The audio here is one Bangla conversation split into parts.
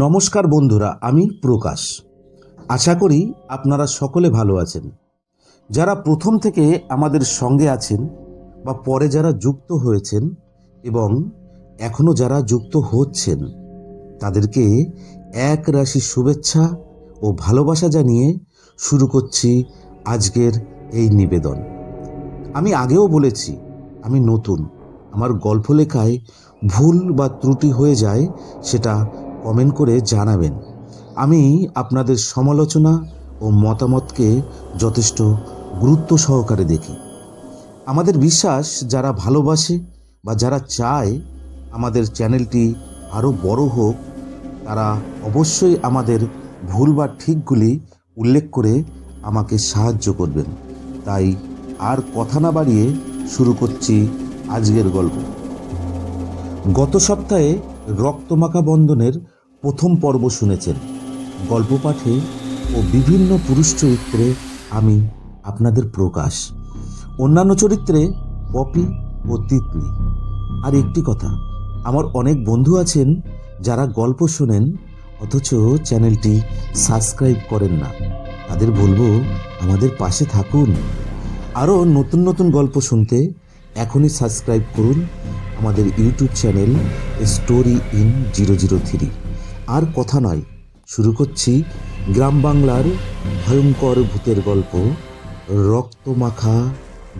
নমস্কার বন্ধুরা, আমি প্রকাশ। আশা করি আপনারা সকলে ভালো আছেন। যারা প্রথম থেকে আমাদের সঙ্গে আছেন বা পরে যারা যুক্ত হয়েছেন এবং এখনও যারা যুক্ত হচ্ছেন, তাদেরকে এক রাশি শুভেচ্ছা ও ভালোবাসা জানিয়ে শুরু করছি আজকের এই নিবেদন। আমি আগেও বলেছি, আমি নতুন। আমার গল্প লেখায় ভুল বা ত্রুটি হয়ে যায়, সেটা কমেন্ট করে জানাবেন। আমি আপনাদের সমালোচনা ও মতামতকে যথেষ্ট গুরুত্ব সহকারে দেখি। আমাদের বিশ্বাস, যারা ভালোবাসে বা যারা চায় আমাদের চ্যানেলটি আরও বড় হোক, তারা অবশ্যই আমাদের ভুল বা ঠিকগুলি উল্লেখ করে আমাকে সাহায্য করবেন। তাই আর কথা না বাড়িয়ে শুরু করছি আজকের গল্প। গত সপ্তাহে রক্তমাখা বন্ধনের প্রথম পর্ব শুনেছেন। গল্প পাঠে ও বিভিন্ন পুরুষ চরিত্রে আমি আপনাদের প্রকাশ, অন্যান্য চরিত্রে পপি ও তিতলি। আর একটি কথা, আমার অনেক বন্ধু আছেন যারা গল্প শোনেন অথচ চ্যানেলটি সাবস্ক্রাইব করেন না। তাদের বলবো, আমাদের পাশে থাকুন। আরও নতুন নতুন গল্প শুনতে এখনই সাবস্ক্রাইব করুন আমাদের ইউটিউব চ্যানেল স্টোরি ইন 003। আর কথা নয়, শুরু করছি গ্রাম বাংলার ভয়ঙ্কর ভূতের গল্প রক্তমাখা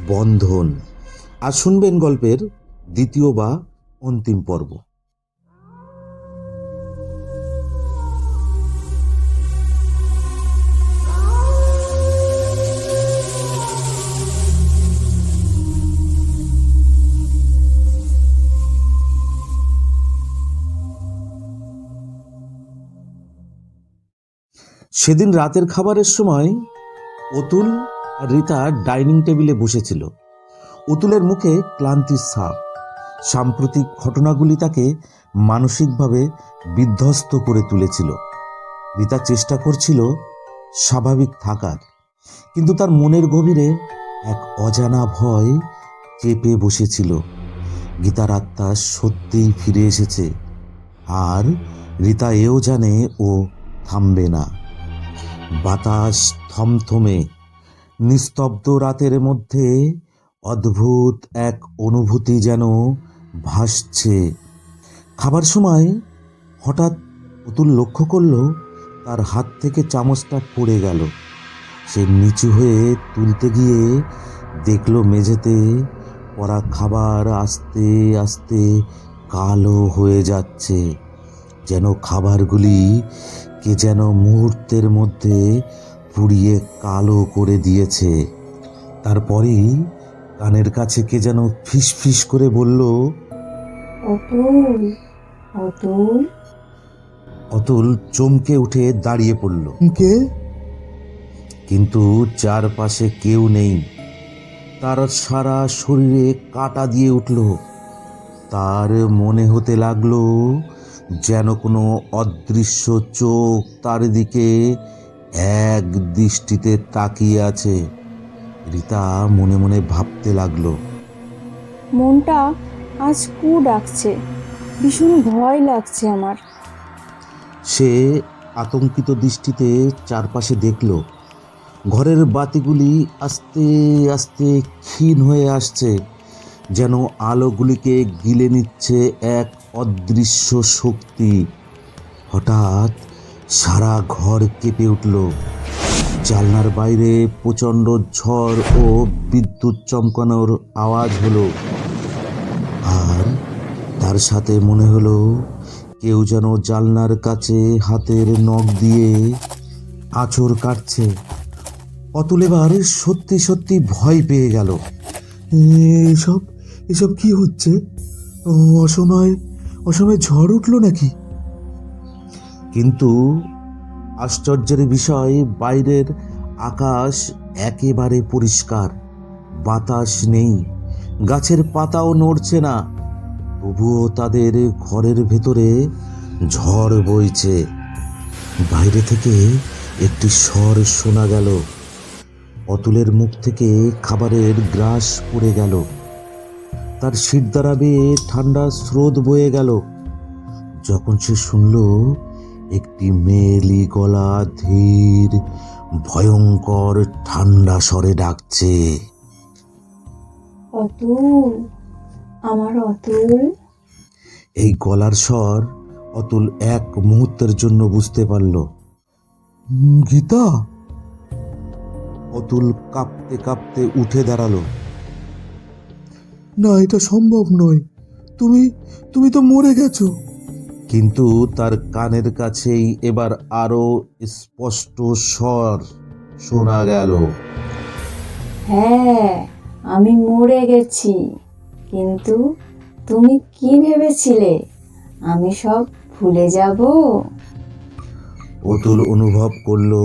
বন্ধন। আর শুনবেন গল্পের দ্বিতীয় বা অন্তিম পর্ব। সেদিন রাতের খাবারের সময় অতুল আর রীতা ডাইনিং টেবিলে বসেছিল। অতুলের মুখে ক্লান্তির ছাপ। সাম্প্রতিক ঘটনাগুলি তাকে মানসিকভাবে বিধ্বস্ত করে তুলেছিল। রীতা চেষ্টা করছিল স্বাভাবিক থাকার, কিন্তু তার মনের গভীরে এক অজানা ভয় চেপে বসেছিল। গীতার আত্মা সত্যিই ফিরে এসেছে, আর রীতা এও জানে ও থামবে না। বাতাস থমথমে, নিস্তব্ধ রাতের মধ্যে অদ্ভুত এক অনুভূতি যেন ভাসছে। খাবার সময় হঠাৎ অতুল লক্ষ্য করল তার হাত থেকে চামচটা পড়ে গেল। সে নিচু হয়ে তুলতে গিয়ে দেখল মেঝেতে পড়া খাবার আস্তে আস্তে কালো হয়ে যাচ্ছে, যেন খাবারগুলি কে যেন মুহূর্তের মধ্যে পুড়িয়ে কালো করে দিয়েছে। তারপরেই কানের কাছে কে যেন ফিস ফিস করে বলল, অতুল, অতুল। অতুল চমকে উঠে দাঁড়িয়ে পড়ল। কে? কিন্তু চারপাশে কেউ নেই। তার সারা শরীরে কাঁটা দিয়ে উঠল। তার মনে হতে লাগলো যেন কোনো অদৃশ্য চোখ তার দিকে এক দৃষ্টিতে তাকিয়ে আছে। রীতা মনে মনে ভাবতে লাগলো, মনটা আজ কু ডাকছে, ভীষণ ভয় লাগছে আমার। সে আতঙ্কিত দৃষ্টিতে চারপাশে দেখল। ঘরের বাতিগুলি আস্তে আস্তে ক্ষীণ হয়ে আসছে, যেন আলোগুলিকে গিলে নিচ্ছে এক অদৃশ্য শক্তি। হঠাৎ সারা ঘর কেঁপে উঠল। জানলার বাইরে প্রচণ্ড ঝড় ও বিদ্যুৎ চমকানোর আওয়াজ হলো, আর তার সাথে মনে হলো কেউ যেন জানলার কাছে হাতের নখ দিয়ে আঁচড় কাটছে। অতুল এবার সত্যি সত্যি ভয় পেয়ে গেল। এসব এসব কি হচ্ছে? অসময় অসময় ঝড় উঠলো নাকি? কিন্তু আশ্চর্যের বিষয়, বাইরের আকাশ একেবারে পরিষ্কার। বাতাস নেই, গাছের পাতাও নড়ছে না। তবুও তাদের ঘরের ভেতরে ঝড় বইছে। বাইরে থেকে একটি স্বর শোনা গেল, অতুলের মুখ থেকে খাবারের গ্রাস পড়ে গেল। তার শিরদাঁড়া বেয়ে ঠান্ডা স্রোত বয়ে গেল যখন সে শুনল একটি মেয়েলি গলা ধীর ভয়ঙ্কর ঠান্ডা স্বরে ডাকছে। অতুল, আমার অতুল। এই গলার স্বর অতুল এক মুহূর্তের জন্য বুঝতে পারল। গীতা, অতুল কাঁপতে কাঁপতে উঠে দাঁড়ালো। না, এটা সম্ভব নয়। তুমি তুমি তো মরে গেছো। কিন্তু তার কানের কাছেই এবার আরো স্পষ্ট স্বর শোনা গেল। হ্যাঁ, আমি মরে গেছি, কিন্তু তুমি কি ভেবেছিলে আমি সব ভুলে যাব? অতুল অনুভব করলো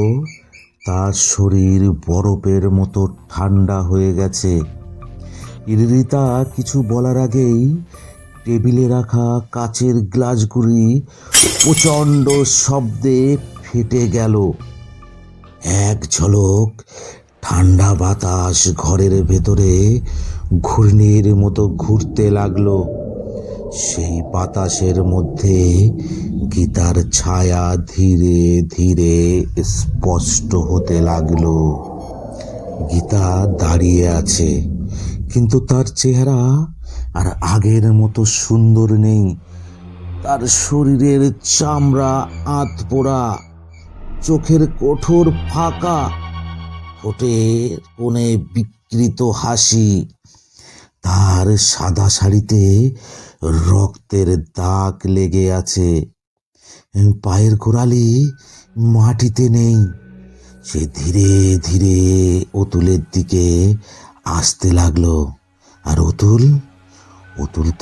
তার শরীর বরফের মতো ঠান্ডা হয়ে গেছে। রিতা কিছু বলার আগেই টেবিলে রাখা কাচের গ্লাসগুলি প্রচণ্ড শব্দে ফেটে গেল। এক ঝলক ঠান্ডা বাতাস ঘরের ভেতরে ঘূর্ণির মতো ঘুরতে লাগলো। সেই বাতাসের মধ্যে গীতার ছায়া ধীরে ধীরে স্পষ্ট হতে লাগলো। গীতা দাঁড়িয়ে আছে, কিন্তু তার চেহারা আর আগের মতো সুন্দর নেই। তার শরীরের চামড়া আধপোড়া, চোখের কঠোর ফাঁকা, ঠোঁটের কোণে বিকৃত হাসি। তার সাদা শাড়িতে রক্তের দাগ লেগে আছে, পায়ের গোড়ালি মাটিতে নেই। সে ধীরে ধীরে অতুলের দিকে আসতে লাগলো। আর অতুল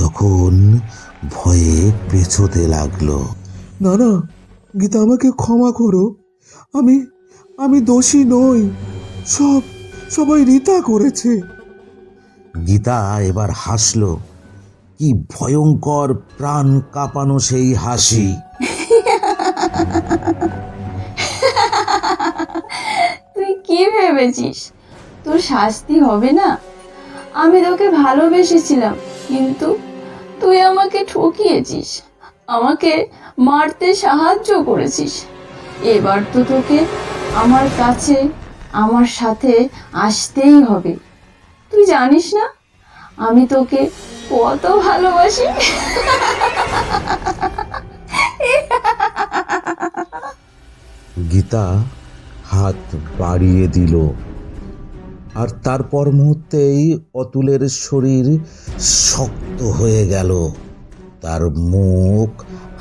তখন ভয়ে পেছোতে লাগলো। না না, গীতা, আমাকে ক্ষমা করো। আমি আমি দোষী নই। সবাই রীতা করেছে। গীতা এবার হাসলো। কি ভয়ঙ্কর প্রাণ কাঁপানো সেই হাসি! তুই কি ভেবেছিস তোর শাস্তি হবে না? আমি তোকে ভালোবেসেছিলাম, কিন্তু তুই আমাকে ঠকিয়েছিস, আমাকে মারতে সাহায্য করেছিস। এবার তো তোকে আমার কাছে আমার সাথে আসতেই হবে। তুই জানিস না আমি তোকে কত ভালোবাসি। গীতা হাত বাড়িয়ে দিল, আর তারপর মুহূর্তেই অতুলের শরীর শক্ত হয়ে গেল। তার মুখ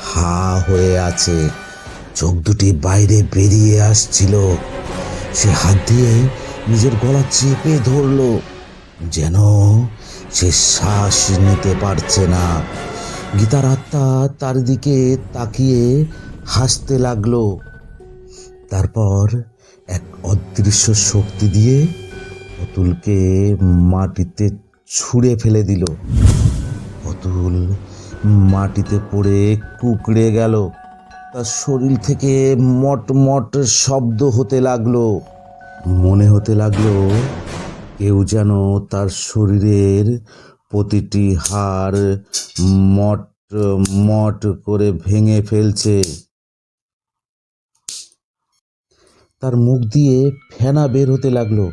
হা হয়ে আছে, চোখ দুটি বাইরে বেরিয়ে আসছিল। সে হাত দিয়ে নিজের গলা চেপে ধরলো, যেন সে শ্বাস নিতে পারছে না। গীতার আত্মা তার দিকে তাকিয়ে হাসতে লাগলো। তারপর এক অদৃশ্য শক্তি দিয়ে অতুলকে মাটিতে ছুঁড়ে ফেলে দিল। অতুল মাটিতে পড়ে কুঁকড়ে গেল। তার শরীর থেকে মটমট শব্দ হতে লাগলো। মনে হতে লাগলো কেউ যেন তার শরীরের প্রতিটি হাড় মট মট করে ভেঙে ফেলছে। তার মুখ দিয়ে ফেনা বের হতে লাগলো।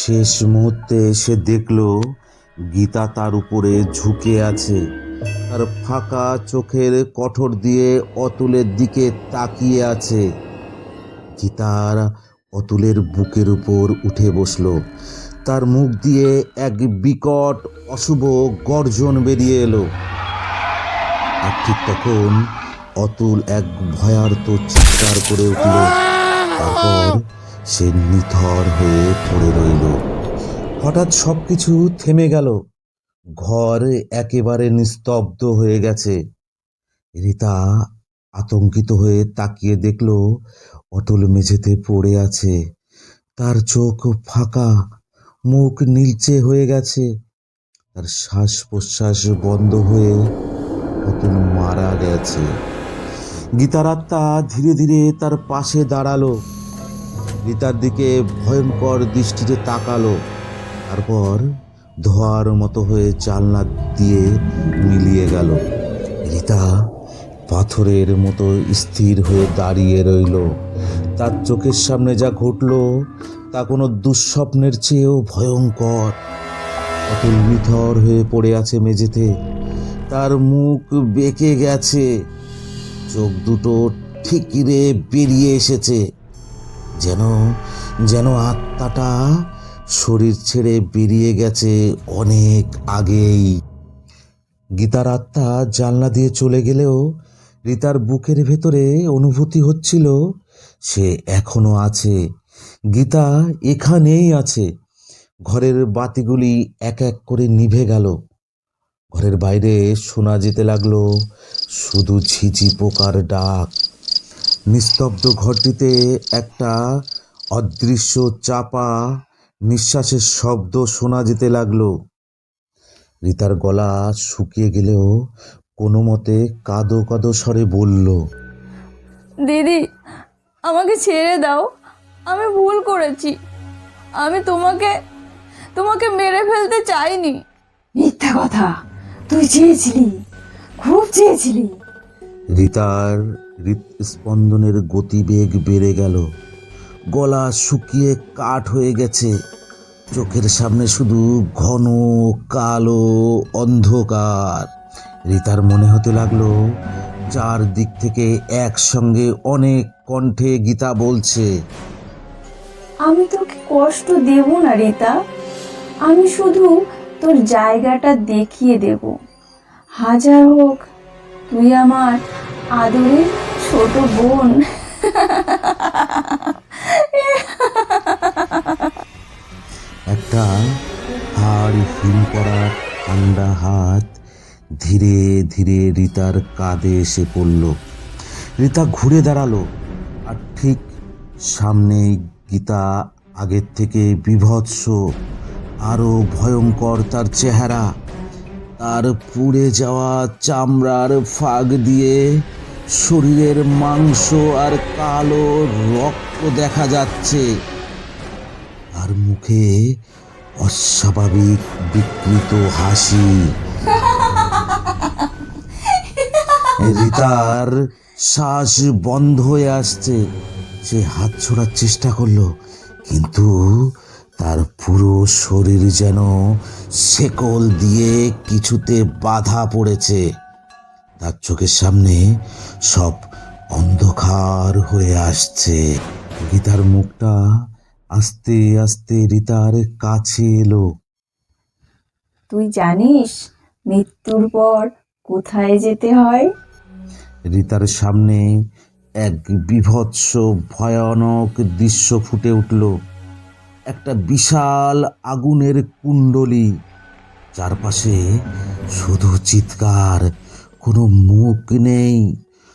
শেষ মুহূর্তে সে দেখলো গীতা তার উপরে ঝুঁকে আছে, তার ফাঁকা চোখের কঠোর দিয়ে অতুলের দিকে তাকিয়ে আছে। গীতার অতুলের বুকের উপর উঠে বসলো। তার মুখ দিয়ে এক বিকট অশুভ গর্জন বেরিয়ে এলো। আর ঠিক তখন অতুল এক ভয়ার্ত চিৎকার করে উঠল। তারপর সে নিথর হয়ে পড়ে রইল। হঠাৎ সবকিছু থেমে গেল। ঘর একেবারে নিস্তব্ধ হয়ে গেছে। রীতা আতঙ্কিত হয়ে তাকিয়ে দেখলো অতুল মেঝেতে পড়ে আছে। তার চোখ ফাঁকা, মুখ নীলচে হয়ে গেছে। তার শ্বাস প্রশ্বাস বন্ধ হয়ে অতুল মারা গেছে। গীতার আত্মা ধীরে ধীরে তার পাশে দাঁড়ালো। রিতার দিকে ভয়ঙ্কর দৃষ্টিতে তাকালো, তারপর ধোঁয়ার মতো হয়ে জানলা দিয়ে মিলিয়ে গেল। রিতা পাথরের মতো স্থির হয়ে দাঁড়িয়ে রইল। তার চোখের সামনে যা ঘটল তা কোনো দুঃস্বপ্নের চেয়েও ভয়ঙ্কর। অতুল নিথর হয়ে পড়ে আছে মেঝেতে, তার মুখ বেঁকে গেছে, চোখ দুটো ঠিকিরে বেরিয়ে এসেছে, যেন যেন আত্মাটা শরীর ছেড়ে বেরিয়ে গেছে অনেক আগেই। গীতার আত্মা জানলা দিয়ে চলে গেলেও রিতার বুকের ভেতরে অনুভূতি হচ্ছিল সে এখনো আছে। গীতা এখানেই আছে। ঘরের বাতিগুলি এক এক করে নিভে গেল। ঘরের বাইরে শোনা যেতে লাগলো শুধু ঝিঝি পোকার ডাক। নিস্তব্ধ ঘরটিতে একটা অদৃশ্য চাপা নিঃশ্বাসের শব্দ শোনা যেতে লাগলো। রিতার গলা শুকিয়ে গেলেও কোনো মতে কাঁদো কাঁদো স্বরে বলল, দিদি, আমাকে ছেড়ে দাও, আমি ভুল করেছি। আমি তোমাকে তোমাকে মেরে ফেলতে চাইনি। মিথ্যা কথা, তুই চেয়েছিলি, খুব চেয়েছিলি। রিতার হৃৎস্পন্দনের গতিবেগ বেড়ে গেল, গলা শুকিয়ে কাঠ হয়ে গেছে, চোখের সামনে শুধু ঘন কালো অন্ধকার। রিতার মনে হতে লাগলো চারদিক থেকে একসঙ্গে অনেক কণ্ঠে গীতা বলছে, আমি তোকে কষ্ট দেব না রিতা, আমি শুধু তোর জায়গাটা দেখিয়ে দেব। হাজার হোক, তুই আমার আদরের ছোট বোন। একটা হাড় হিম করা ঠান্ডা হাত ধীরে ধীরে রিতার কাঁধে এসে পড়ল। রিতা ঘুরে দাঁড়ালো, আর ঠিক সামনে গীতা, আগের থেকে বিভৎস, আরো ভয়ঙ্কর তার চেহারা। তার পুড়ে যাওয়া চামড়ার ফাঁক দিয়ে শরীরের মাংস আর কালো রক্ত দেখা যাচ্ছে। আর মুখে অস্বাভাবিক বিকৃত হাসি। রিতার শ্বাস বন্ধ হয়ে আসছে। সে হাত ছোড়ার চেষ্টা করলো, কিন্তু তার পুরো শরীর যেন শেকল দিয়ে কিছুতে বাধা পড়েছে। তার চোখের সামনে সব অন্ধকার হয়ে আসছে। গীতার মুখটা আস্তে আস্তে রিতার কাছে এলো। তুই জানিস মৃত্যুর পর কোথায় যেতে হয়? রিতার সামনে এক বীভৎস ভয়ানক দৃশ্য ফুটে উঠল। একটা বিশাল আগুনের কুণ্ডলী, চারপাশে শুধু চিৎকার, কোনো মুখ নেই,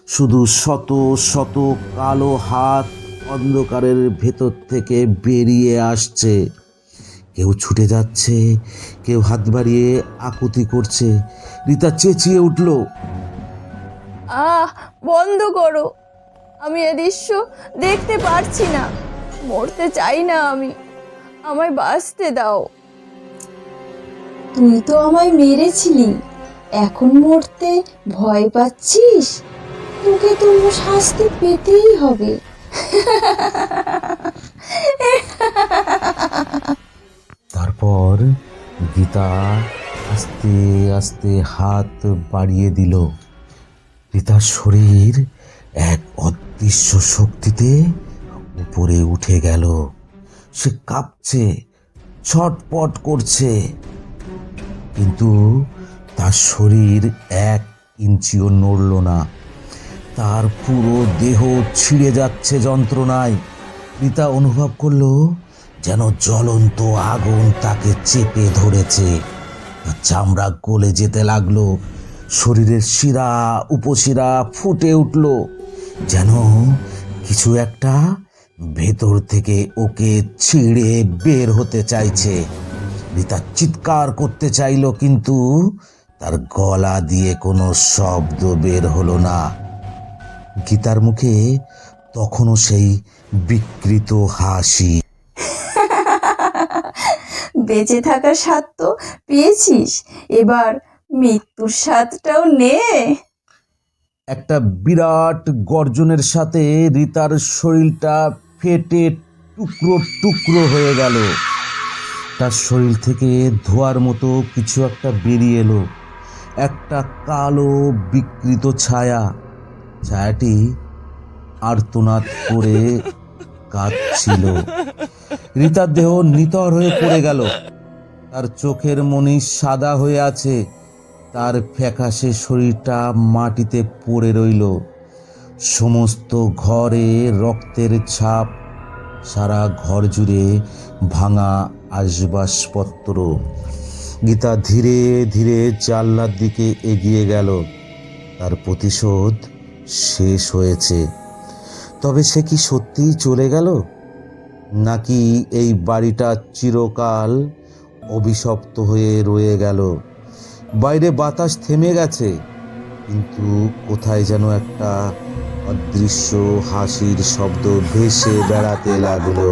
শুধু শত শত কালো হাত অন্ধকারের ভেতর থেকে বেরিয়ে আসছে। কেউ ছুটে যাচ্ছে, কেউ হাত বাড়িয়ে আকুতি করছে। রিতা চেঁচিয়ে উঠল, বন্ধ করো, আমি এ দৃশ্য দেখতে পারছি না। মরতে চাই না আমি, আমায় বাঁচতে দাও। তুই তো আমায় মেরেছিলি, এখন মরতে ভয় পাচ্ছিস? তোকে তো শাস্তি পেতেই হবে। তারপর গীতা আস্তে আস্তে হাত বাড়িয়ে দিল। রিতার শরীর এক অদৃশ্য শক্তিতে উপরে উঠে গেল। সে কাঁপছে, ছটপট করছে, কিন্তু তার শরীর এক ইঞ্চিও নড়ল না। তার পুরো দেহ ছিঁড়ে যাচ্ছে যন্ত্রণায়। রিতা অনুভব করলো যেন জ্বলন্ত আগুন তাকে চেপে ধরেছে। তার চামড়া গলে যেতে লাগলো, শরীরের শিরা উপশিরা ফুটে উঠল, যেন কিছু একটা ভেতর থেকে ওকে ছিঁড়ে বের হতে চাইছে। রিতা চিৎকার করতে চাইল, কিন্তু তার গলা দিয়ে কোনো শব্দ বের হলো না। গীতার মুখে তখনও সেই বিকৃত হাসি। বেঁচে থাকার স্বাদ তো পেয়েছিস, এবার মৃত্যুর স্বাদটাও নে। একটা বিরাট গর্জনের সাথে রিতার শরীরটা ফেটে টুকরো টুকরো হয়ে গেল। তার শরীর থেকে ধোঁয়ার মতো কিছু একটা বেরিয়ে এলো, একটা কালো বিকৃত ছায়া। ছায়াটি আর্তনাদ করে কাঁদছিল। রিতার দেহ নিথর হয়ে পড়ে গেল, তার চোখের মনি সাদা হয়ে আছে, তার ফ্যাকাশে শরীরটা মাটিতে পড়ে রইল। সমস্ত ঘরে রক্তের ছাপ, সারা ঘর জুড়ে ভাঙা আসবাবপত্র। গীতা ধীরে ধীরে জানলার দিকে এগিয়ে গেল। তার প্রতিশোধ শেষ হয়েছে। তবে সে কি সত্যিই চলে গেল, নাকি এই বাড়িটা চিরকাল অভিশপ্ত হয়ে রয়ে গেল? বাইরে বাতাস থেমে গেছে, কিন্তু কোথায় যেন একটা অদৃশ্য হাসির শব্দ ভেসে বেড়াতে লাগলো।